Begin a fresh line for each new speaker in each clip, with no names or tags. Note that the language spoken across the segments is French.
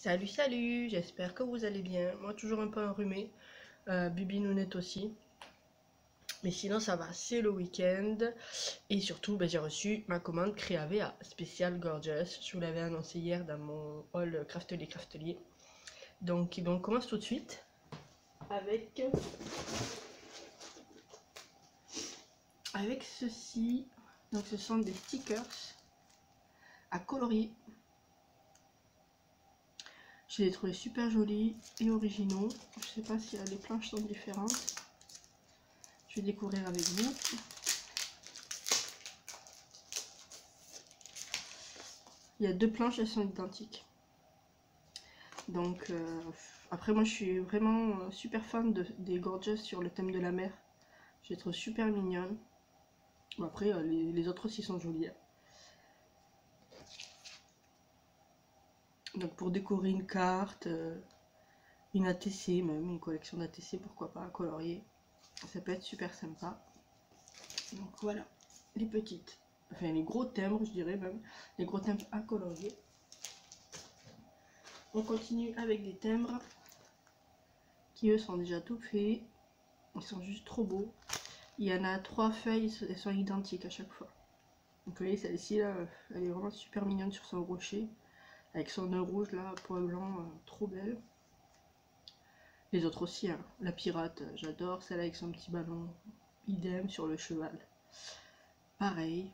Salut, salut, j'espère que vous allez bien. Moi, toujours un peu enrhumé. Bibi Nounette aussi. Mais sinon, ça va, c'est le week-end. Et surtout, j'ai reçu ma commande Creavea spécial Gorgeous. Je vous l'avais annoncé hier dans mon haul Craftelier. Donc, on commence tout de suite avec, avec ceci. Donc, ce sont des stickers à colorier. Je les ai trouvés super jolis et originaux. Je sais pas si les planches sont différentes. Je vais découvrir avec vous. Il y a deux planches, elles sont identiques. Donc, après moi je suis vraiment super fan des Gorgeous sur le thème de la mer. Je les trouve super mignonnes. Bon, après, les autres aussi sont jolies. Donc pour décorer une carte, une ATC même, une collection d'ATC, pourquoi pas, à colorier. Ça peut être super sympa. Donc voilà, les petites, enfin les gros timbres je dirais même, les gros timbres à colorier. On continue avec des timbres qui eux sont déjà tout faits. Ils sont juste trop beaux. Il y en a 3 feuilles, elles sont identiques à chaque fois. Donc vous voyez celle-ci là, elle est vraiment super mignonne sur son rocher. Avec son nœud rouge là, poids blanc, trop belle. Les autres aussi, hein. La pirate, j'adore. Celle avec son petit ballon, idem sur le cheval. Pareil.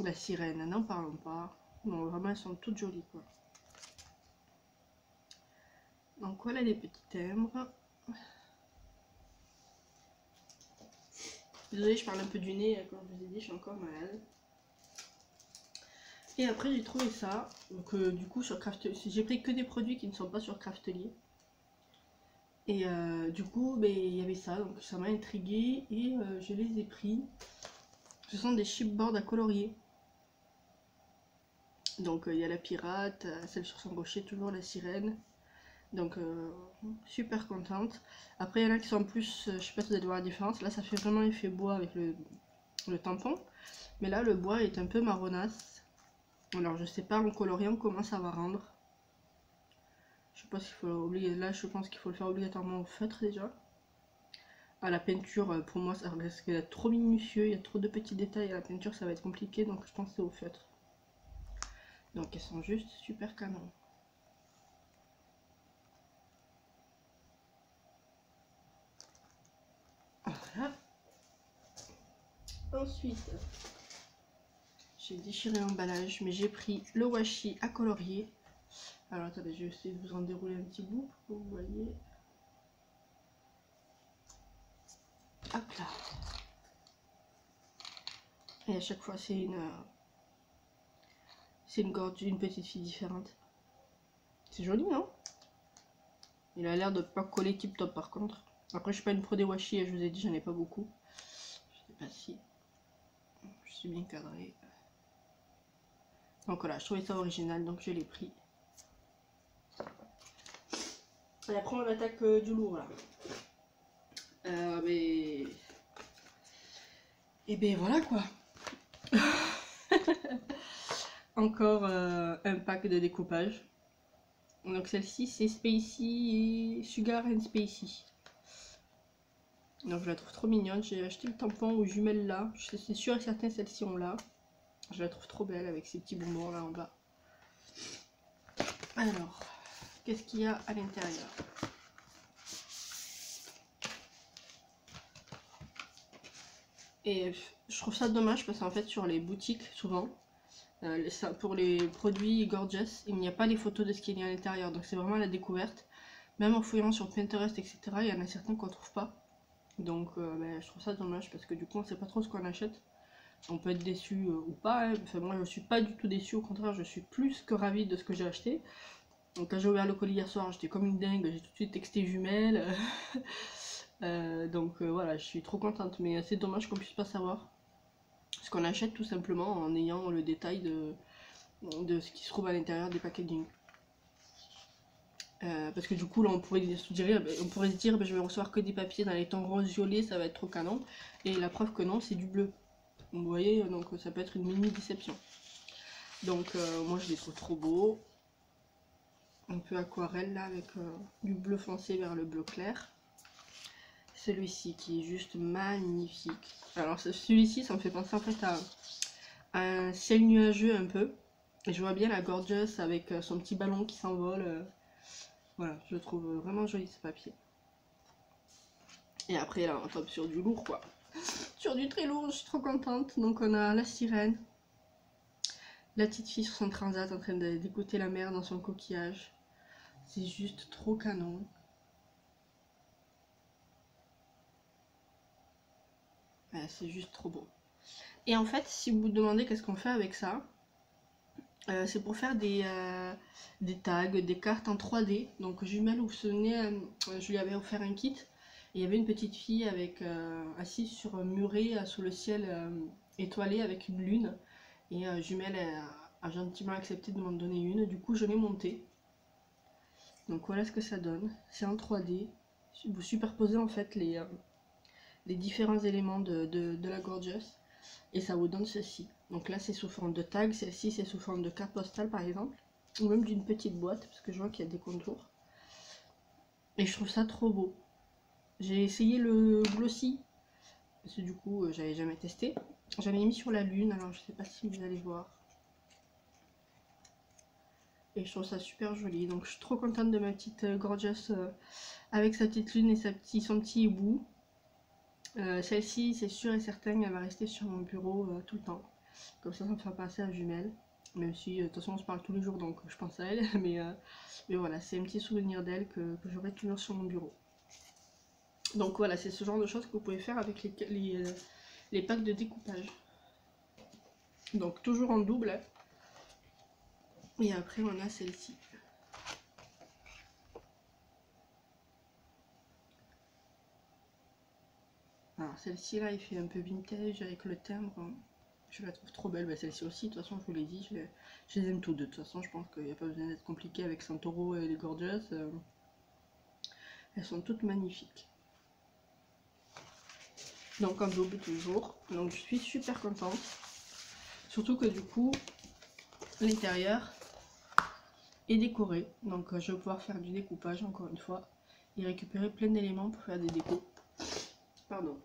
La sirène, n'en parlons pas. Non, vraiment elles sont toutes jolies quoi. Donc voilà les petits timbres. Désolée, je parle un peu du nez, comme je vous ai dit, je suis encore malade. Et après j'ai trouvé ça, donc du coup sur Craftelier, j'ai pris que des produits qui ne sont pas sur Craftelier. Et du coup il y avait ça, donc ça m'a intriguée et je les ai pris. Ce sont des chipboards à colorier. Donc il y a la pirate, celle sur son rocher, toujours la sirène. Donc super contente. Après il y en a qui sont plus, je sais pas si vous allez voir la différence, là ça fait vraiment effet bois avec le tampon. Mais là le bois est un peu marronasse. Alors je sais pas en coloriant comment ça va rendre. Je sais pas s'il faut obliger. Là je pense qu'il faut le faire obligatoirement au feutre déjà. À la peinture pour moi ça risque d'être trop minutieux, il y a trop de petits détails à la peinture, ça va être compliqué, donc je pense que c'est au feutre. Donc elles sont juste super canon. Voilà. Ensuite, j'ai déchiré l'emballage, mais j'ai pris le washi à colorier. Alors attendez, je vais essayer de vous en dérouler un petit bout pour que vous voyez. Hop là. Et à chaque fois c'est une petite fille différente. C'est joli, non? Il a l'air de pas coller tip top par contre. Après je suis pas une pro des washi et je vous ai dit j'en ai pas beaucoup. Je sais pas si je suis bien cadrée. Donc voilà, je trouvais ça original donc je l'ai pris. Et après on attaque du lourd là. Et ben voilà quoi. Encore un pack de découpage. Donc celle-ci c'est Spacey et Sugar and Spacey. Donc je la trouve trop mignonne. J'ai acheté le tampon aux jumelles là. Je suis sûre et certain celle-ci on l'a. Je la trouve trop belle avec ses petits bonbons là en bas. Alors, qu'est-ce qu'il y a à l'intérieur? Et je trouve ça dommage parce qu'en fait sur les boutiques souvent, pour les produits Gorgeous, il n'y a pas les photos de ce qu'il y a à l'intérieur. Donc c'est vraiment la découverte. Même en fouillant sur Pinterest, etc., il y en a certains qu'on trouve pas. Donc je trouve ça dommage parce que du coup on sait pas trop ce qu'on achète. On peut être déçu ou pas. Hein. Enfin, moi je suis pas du tout déçue, au contraire je suis plus que ravie de ce que j'ai acheté. Donc quand j'ai ouvert le colis hier soir, j'étais comme une dingue, j'ai tout de suite texté jumelles. Donc voilà, je suis trop contente, mais c'est dommage qu'on puisse pas savoir ce qu'on achète tout simplement en ayant le détail de ce qui se trouve à l'intérieur des packaging. Parce que du coup là on pourrait se dire, je vais recevoir que des papiers dans les tons rose violet, ça va être trop canon. Et la preuve que non, c'est du bleu. Vous voyez, donc ça peut être une mini déception. Donc moi je les trouve trop beaux. un peu aquarelle là, avec du bleu foncé vers le bleu clair. Celui-ci qui est juste magnifique. Alors celui-ci, ça me fait penser en fait à un ciel nuageux un peu. Et je vois bien la Gorgeous avec son petit ballon qui s'envole. Voilà, je trouve vraiment joli ce papier. Et après là, on tombe sur du lourd quoi. Sur du très lourd, je suis trop contente. Donc on a la sirène. La petite fille sur son transat en train d'écouter la mer dans son coquillage. C'est juste trop canon. Ouais, c'est juste trop beau. Et en fait, si vous vous demandez qu'est-ce qu'on fait avec ça, c'est pour faire des tags, des cartes en 3D. Donc jumelle, vous vous souvenez, je lui avais offert un kit. Et il y avait une petite fille avec, assise sur un muret sous le ciel étoilé avec une lune. Et jumelle a gentiment accepté de m'en donner une. Du coup, je l'ai montée. Donc voilà ce que ça donne. C'est en 3D. Vous superposez en fait les différents éléments de la Gorgeous. Et ça vous donne ceci. Donc là c'est sous forme de tag, celle-ci c'est sous forme de carte postale par exemple. Ou même d'une petite boîte, parce que je vois qu'il y a des contours. Et je trouve ça trop beau. J'ai essayé le glossy, parce que du coup j'avais jamais testé. J'en ai mis sur la lune, alors je sais pas si vous allez voir. Et je trouve ça super joli. Donc je suis trop contente de ma petite Gorgeous avec sa petite lune et son petit hibou. Celle-ci, c'est sûr et certain, elle va rester sur mon bureau tout le temps. Comme ça me fera passer à jumelle. Même si, de toute façon, on se parle tous les jours, donc je pense à elle. Mais voilà, c'est un petit souvenir d'elle que j'aurai toujours sur mon bureau. Donc voilà, c'est ce genre de choses que vous pouvez faire avec les packs de découpage. Donc toujours en double. Hein. Et après, on a celle-ci. Alors celle-ci là, il fait un peu vintage avec le timbre. Je la trouve trop belle. Bah, celle-ci aussi, de toute façon, je vous l'ai dit, je les aime toutes. De toute façon, je pense qu'il n'y a pas besoin d'être compliqué avec Santoro et les Gorgeous. Elles sont toutes magnifiques. Donc en double toujours. Donc je suis super contente. Surtout que du coup, l'intérieur est décoré. Donc je vais pouvoir faire du découpage encore une fois. Et récupérer plein d'éléments pour faire des décos. Pardon.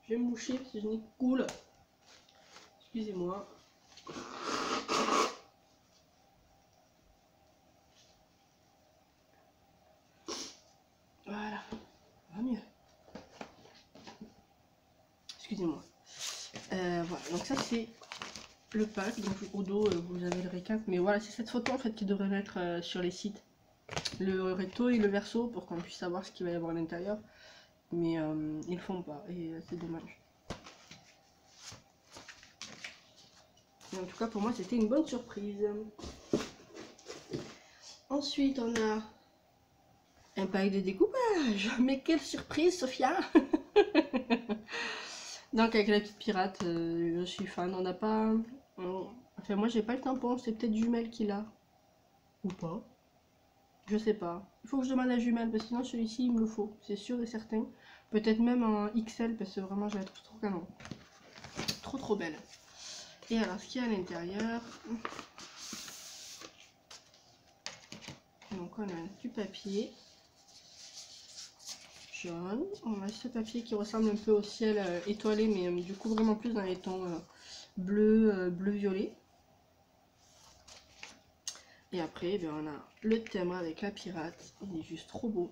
Je vais me moucher parce que je n'ai cool. Excusez-moi. Voilà. Va mieux. Excusez-moi. Voilà. Donc ça c'est le pack. Donc au dos vous avez le récap. Mais voilà, c'est cette photo en fait qui devrait mettre sur les sites. Le recto et le verso pour qu'on puisse savoir ce qu'il va y avoir à l'intérieur. Mais ils le font pas et c'est dommage. Et en tout cas pour moi c'était une bonne surprise. Ensuite on a un pack de découpage. Mais quelle surprise Sophia. Donc avec la petite pirate, je suis fan. On n'a pas... Enfin moi j'ai pas le tampon, c'est peut-être Jumelle qui l'a. Ou pas. Je sais pas. Il faut que je demande à Jumelle parce que sinon celui-ci il me le faut. C'est sûr et certain. Peut-être même en XL parce que vraiment je la trouve trop canon. Trop belle. Et alors ce qu'il y a à l'intérieur. Donc on a du papier jaune. On a ce papier qui ressemble un peu au ciel étoilé mais du coup vraiment plus dans les tons bleu-violet. Et après, ben, on a le thème avec la pirate. Il est juste trop beau.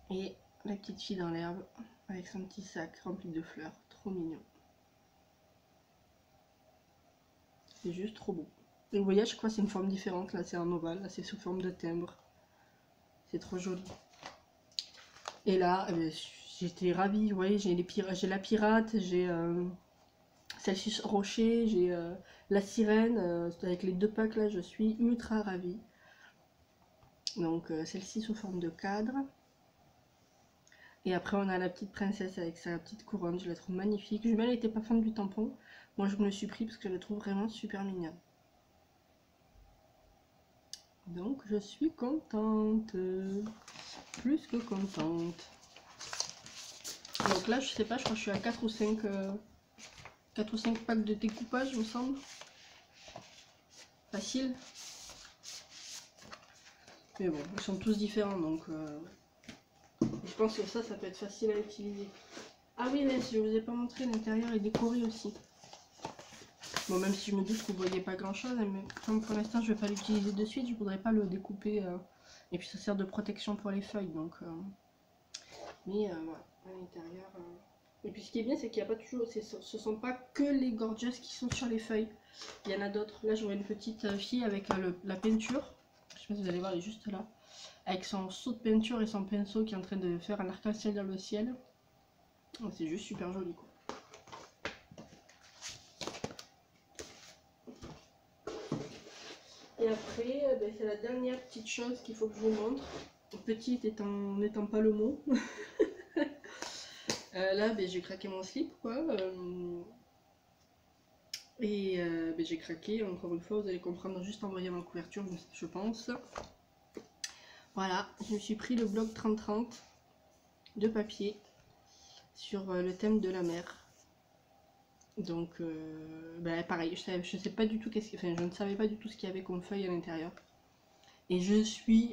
Et la petite fille dans l'herbe avec son petit sac rempli de fleurs. Trop mignon. C'est juste trop beau. Et vous voyez, à chaque fois, c'est une forme différente. Là, c'est en ovale. Là, c'est sous forme de timbre. C'est trop joli. Et là, eh ben, j'étais ravie. Vous voyez, j'ai la pirate, j'ai... celle-ci rocher, j'ai la sirène, avec les deux packs là, je suis ultra ravie. Donc celle-ci sous forme de cadre. Et après on a la petite princesse avec sa petite couronne, je la trouve magnifique. Jumelle n'était pas fan du tampon, moi je me le suis pris parce que je la trouve vraiment super mignonne. Donc je suis contente, plus que contente. Donc là je sais pas, je crois que je suis à 4 ou 5 packs de découpage il me semble. facile. Mais bon, ils sont tous différents, donc je pense que ça peut être facile à utiliser. Ah oui, mais je vous ai pas montré, l'intérieur est décoré aussi. Bon, même si je me doute que vous voyez pas grand chose, mais comme pour l'instant je vais pas l'utiliser de suite, je voudrais pas le découper. Et puis ça sert de protection pour les feuilles, donc. Mais voilà, à l'intérieur. Et puis ce qui est bien, c'est qu'il n'y a pas toujours. Ce sont pas que les gorgeous qui sont sur les feuilles. Il y en a d'autres. Là, je vois une petite fille avec la peinture. Je sais pas si vous allez voir, elle est juste là. Avec son seau de peinture et son pinceau qui est en train de faire un arc-en-ciel dans le ciel. C'est juste super joli, quoi. Et après, ben, c'est la dernière petite chose qu'il faut que je vous montre. Petite n'étant pas le mot. Là, ben, j'ai craqué mon slip, quoi. Ben, j'ai craqué, encore une fois, vous allez comprendre juste en voyant ma couverture, je pense. Voilà, je me suis pris le bloc 30-30 de papier sur le thème de la mer. Donc, ben, pareil, je sais pas du tout enfin, je ne savais pas du tout ce qu'il y avait comme feuille à l'intérieur. Et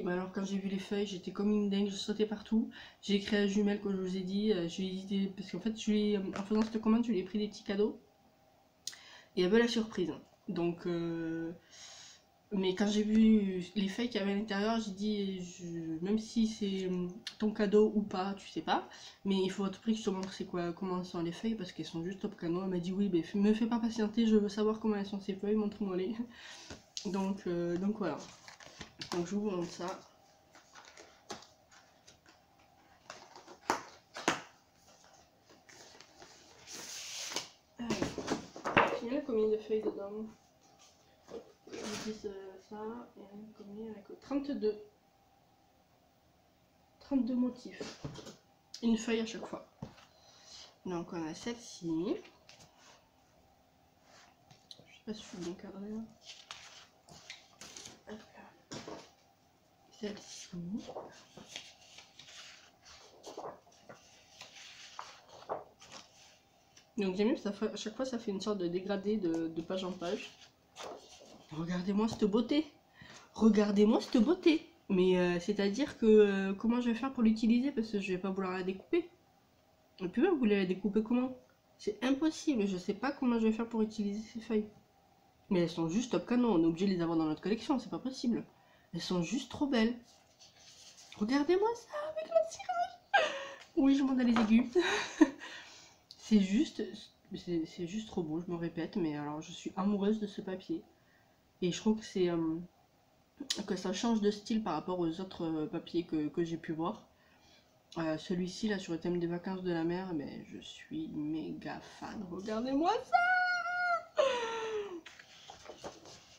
ben alors quand j'ai vu les feuilles, j'étais comme une dingue, je sautais partout. J'ai écrit à Jumelle, comme je vous ai dit, j'ai hésité, parce qu'en fait, en faisant cette commande, je lui ai pris des petits cadeaux. Et elle veut la surprise. Donc, mais quand j'ai vu les feuilles qu'il y avait à l'intérieur, j'ai dit, même si c'est ton cadeau ou pas, tu sais pas, mais il faut à tout prix que je te montre comment sont les feuilles, parce qu'elles sont juste top canon. Elle m'a dit, oui, mais me fais pas patienter, je veux savoir comment elles sont ces feuilles, montre-moi les. Donc voilà. Donc je vous montre ça. Il y a combien de feuilles dedans? Ils disent ça, et combien? Il y en a que 32. 32 motifs. Une feuille à chaque fois. Donc on a celle-ci. Je sais pas si je suis bien cadrée là. Hop là. Celle-ci. Donc j'aime bien, à chaque fois ça fait une sorte de dégradé de page en page. Regardez-moi cette beauté. Regardez-moi cette beauté. Mais c'est-à-dire que comment je vais faire pour l'utiliser, parce que je vais pas vouloir la découper. Et puis même, vous voulez la découper comment? C'est impossible, je sais pas comment je vais faire pour utiliser ces feuilles. Mais elles sont juste top canon, on est obligé de les avoir dans notre collection, c'est pas possible. Elles sont juste trop belles. Regardez-moi ça avec le cirage. Oui, je monte dans les aigus. c'est juste trop beau, je me répète, mais alors je suis amoureuse de ce papier. Et je trouve que ça change de style par rapport aux autres papiers que j'ai pu voir. Celui-ci là sur le thème des vacances de la mer, mais je suis méga fan. Regardez-moi ça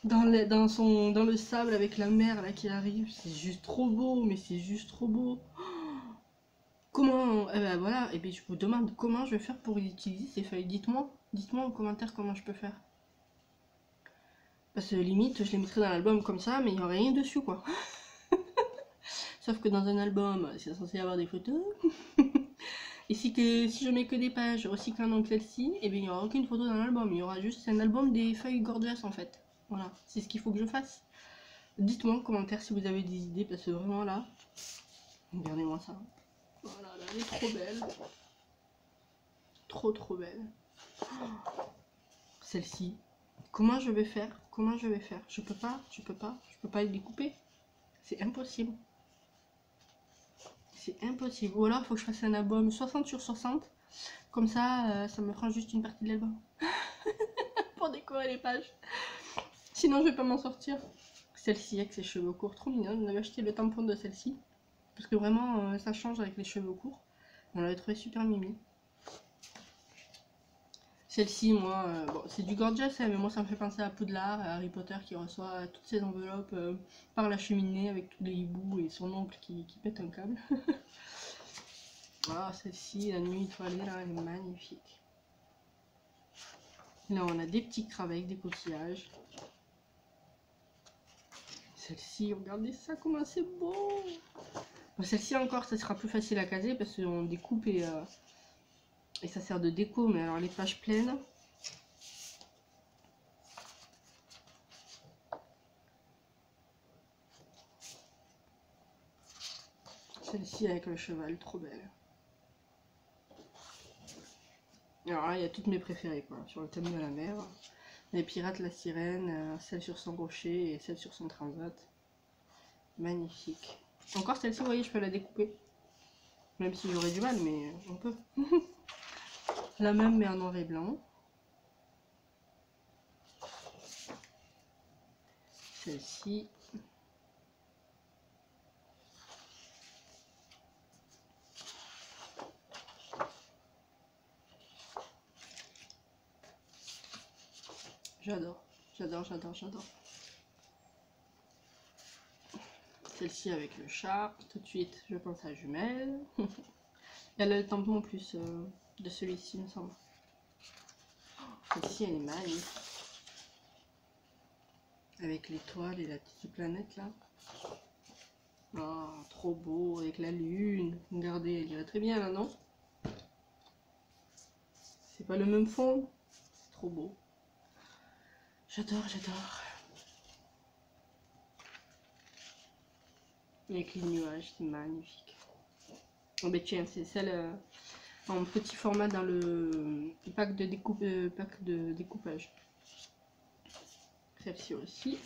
dans le sable avec la mer là qui arrive, c'est juste trop beau, mais c'est juste trop beau. Comment, eh ben voilà, et bien je vous demande comment je vais faire pour utiliser ces feuilles. Dites-moi en commentaire comment je peux faire. Parce que limite, je les mettrais dans l'album comme ça, mais il n'y aurait rien dessus quoi. Sauf que dans un album, c'est censé y avoir des photos. Et si je mets que des pages recyclant donc celle-ci, et bien il n'y aura aucune photo dans l'album. Il y aura juste un album des feuilles gorgeous en fait. Voilà, c'est ce qu'il faut que je fasse. Dites-moi en commentaire si vous avez des idées, parce que vraiment là, regardez-moi ça. Voilà, là, elle est trop belle. Trop belle. Celle-ci. Comment je vais faire? Je peux pas les découper. C'est impossible. C'est impossible. Ou alors il faut que je fasse un album 60 sur 60. Comme ça, ça me prend juste une partie de l'album. Pour décorer les pages. Sinon je vais pas m'en sortir. Celle-ci avec ses cheveux courts, trop mignonne. On avait acheté le tampon de celle-ci. Parce que vraiment ça change avec les cheveux courts. On l'avait trouvé super mimi. Celle-ci, moi, bon, c'est du gorgeous, hein, mais moi ça me fait penser à Poudlard, à Harry Potter qui reçoit toutes ses enveloppes par la cheminée avec tous les hiboux et son oncle qui pète un câble. Ah, celle-ci, la nuit étoilée, là, elle est magnifique. Là, on a des petits crabes avec des coquillages. Celle-ci, regardez ça, comment c'est beau! Bon, celle-ci encore, ça sera plus facile à caser parce qu'on découpe et ça sert de déco, mais alors les pages pleines. Celle-ci avec le cheval, trop belle. Alors là, il y a toutes mes préférées quoi, sur le thème de la mer. Les pirates, la sirène, celle sur son rocher et celle sur son transat. Magnifique. Encore celle-ci, vous voyez, je peux la découper. Même si j'aurais du mal, mais on peut. La même, mais en noir et blanc. Celle-ci. J'adore, j'adore, j'adore, j'adore. Celle-ci avec le chat. Tout de suite, je pense à jumelle. Elle a le tampon en plus de celui-ci, il me semble. Celle-ci, elle est magnifique. Avec l'étoile et la petite planète là. Oh, trop beau, avec la lune. Regardez, elle irait très bien là, non? C'est pas le même fond? Trop beau. J'adore, j'adore. Avec les nuages, c'est magnifique. Oh ben tiens, c'est celle en petit format dans le pack de découpage. Celle-ci aussi.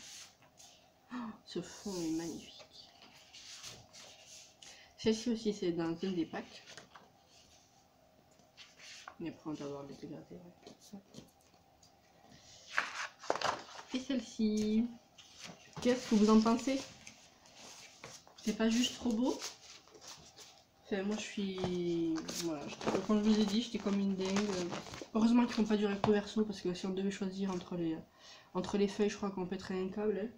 Oh, ce fond est magnifique. Celle-ci aussi, c'est dans un des packs. Et après, on va avoir les dégradés. Ouais. Et celle-ci, qu'est-ce que vous en pensez? C'est pas juste trop beau? Enfin, moi, je suis... Voilà, comme je vous ai dit, j'étais comme une dingue. Heureusement qu'ils font pas du recto verso, parce que si on devait choisir entre les feuilles, je crois qu'on pèterait un câble.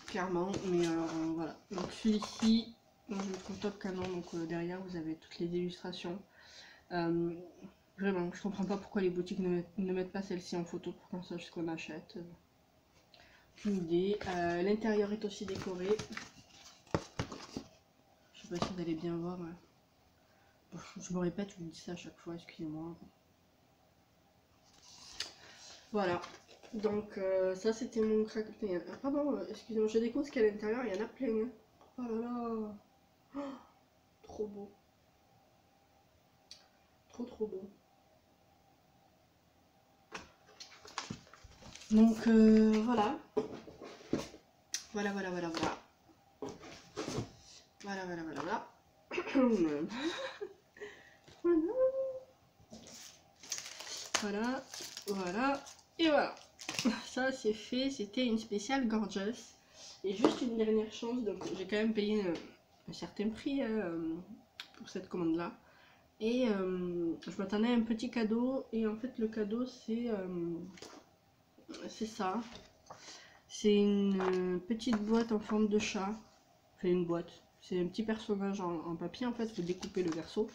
Clairement, mais voilà. Donc celui-ci, je le trouve top canon. Donc derrière, vous avez toutes les illustrations. Vraiment, je comprends pas pourquoi les boutiques ne mettent pas celle-ci en photo pour qu'on sache ce qu'on achète. Aucune idée. L'intérieur est aussi décoré. Je sais pas si vous allez bien voir. Bon, je me répète, je vous dis ça à chaque fois, excusez-moi. Voilà. Donc ça c'était mon craquelin. Pardon, excusez-moi, je découvre ce qu'il y a à l'intérieur, il y en a plein. Hein. Oh là là. Oh, trop beau. Trop beau. Donc voilà. Voilà. Voilà. Voilà. Et voilà. Ça c'est fait, c'était une spéciale gorgeous. Et juste une dernière chance, donc j'ai quand même payé un certain prix pour cette commande là. Et je m'attendais à un petit cadeau, et en fait le cadeau c'est ça. C'est une petite boîte en forme de chat. Enfin une boîte. C'est un petit personnage en papier en fait, vous découpez le verso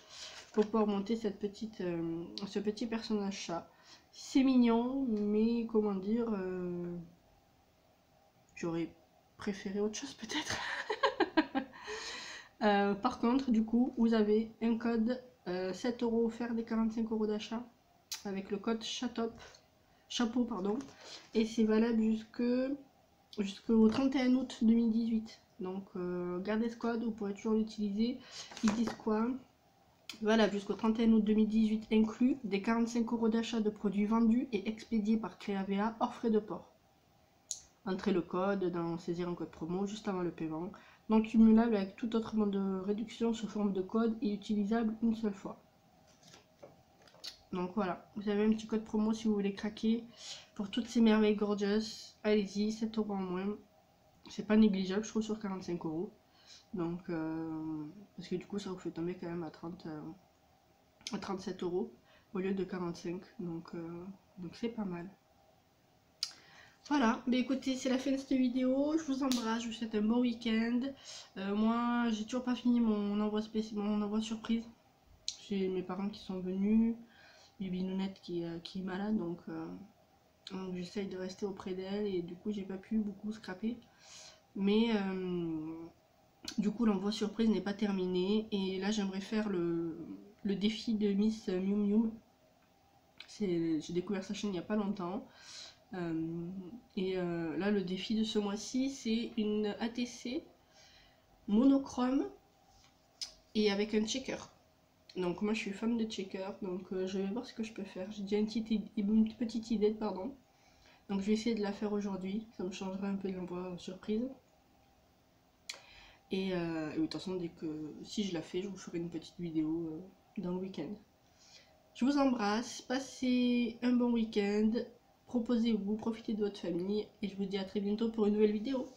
pour pouvoir monter ce petit personnage chat. C'est mignon, mais comment dire, j'aurais préféré autre chose peut-être. Par contre, du coup, vous avez un code 7 € offert des 45 € d'achat avec le code chapeau pardon, et c'est valable jusqu'au 31 août 2018. Donc gardez ce code, vous pourrez toujours l'utiliser. Ils disent quoi? Valable jusqu'au 31 août 2018 inclus, des 45 € d'achat de produits vendus et expédiés par Créavea hors frais de port. Entrez le code dans saisir un code promo juste avant le paiement. Non cumulable avec tout autre mode de réduction sous forme de code et utilisable une seule fois. Donc voilà, vous avez un petit code promo si vous voulez craquer pour toutes ces merveilles gorgeous. Allez-y, 7 € en moins. C'est pas négligeable, je trouve, sur 45 €. Donc, parce que du coup, ça vous fait tomber quand même à 37 € au lieu de 45. Donc c'est pas mal. Voilà, mais écoutez, c'est la fin de cette vidéo. Je vous embrasse, je vous souhaite un bon week-end. Moi, j'ai toujours pas fini mon envoi surprise. J'ai mes parents qui sont venus, Bibi Nounette qui est malade, donc j'essaye de rester auprès d'elle et du coup, j'ai pas pu beaucoup scraper. Mais du coup, l'envoi surprise n'est pas terminé et là, j'aimerais faire le défi de Miss Mium Mium. J'ai découvert sa chaîne il n'y a pas longtemps. Là le défi de ce mois-ci c'est une ATC monochrome et avec un checker. Donc moi je suis fan de checker, donc je vais voir ce que je peux faire. J'ai déjà une petite idée, pardon. Donc je vais essayer de la faire aujourd'hui, ça me changera un peu de l'envoi surprise. Et de toute façon, dès que si je la fais, je vous ferai une petite vidéo dans le week-end. Je vous embrasse, passez un bon week-end, proposez-vous, profitez de votre famille et je vous dis à très bientôt pour une nouvelle vidéo.